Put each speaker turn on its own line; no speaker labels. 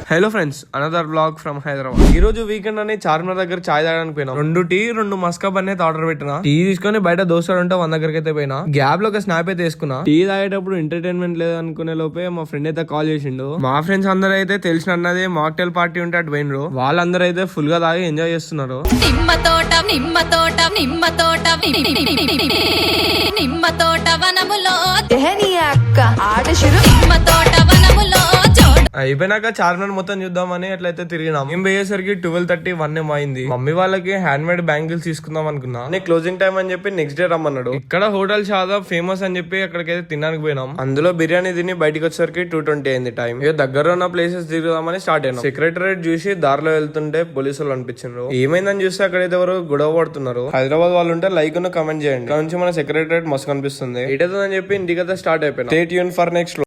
Hello friends, another blog from Hyderabad. ఈ రోజు weekend అని చార్మినార్ దగ్గర చాయ్ తాగడానికి పోయినా. 2 టీ 2 మస్కా బన్ అయితే ఆర్డర్ పెట్టినా. టీ తీసుకొని బయట దోస్తాడు ఉంటే 100 దగ్గరికి అయితే పోయినా. గ్యాప్ లో ఒక స్నాప్ అయితే తీసుకున్నా. టీ తాగేటప్పుడు ఎంటర్టైన్మెంట్ లేదు అనుకునే లోపే మా ఫ్రెండ్ అయితే కాల్ చేసిండు. మా ఫ్రెండ్స్ అందరూ అయితే తెలిసిన అన్నది మాక్టైల్ పార్టీ ఉంటే అటు పోయినరు. వాళ్ళందరూ అయితే ఫుల్ గా తాగి ఎంజాయ్ చేస్తున్నారు. అయిపోయినాక చార్మినార్ మొత్తం చూద్దామని అట్లయితే తిరిగినాం. మేము పోయేసరికి 12:30 1 అయింది. మమ్మీ వాళ్ళకి హ్యాండ్ మేడ్ బ్యాంగిల్స్ తీసుకుందాం అనుకున్నా. క్లోజింగ్ టైం అని చెప్పి నెక్స్ట్ డే రమ్మన్నాడు. ఇక్కడ హోటల్ చాలా ఫేమస్ అని చెప్పి అక్కడికైతే తినడానికి పోయినాం. అందులో బిర్యానీ తిని బయటకు వచ్చేసరికి 2:20 అయింది టైం. ఇక దగ్గర ఉన్న ప్లేసెస్ తిరుగుదామని స్టార్ట్ అయినా. సెక్రటరేట్ చూసి దారిలో వెళ్తుంటే పోలీసులు అనిపించారు. ఏమైందని చూస్తే అక్కడైతే ఎవరు గొడవ పడుతున్నారు. హైదరాబాద్ వాళ్ళు ఉంటే లైక్ ఉన్న కమెంట్ చేయండి. ఇక్కడ నుంచి మన సెక్రటరేట్ మస్తు కనిపిస్తుంది. ఇటేదని చెప్పి ఇంటికైతే స్టార్ట్ అయిపోయినా. Stay tune for next.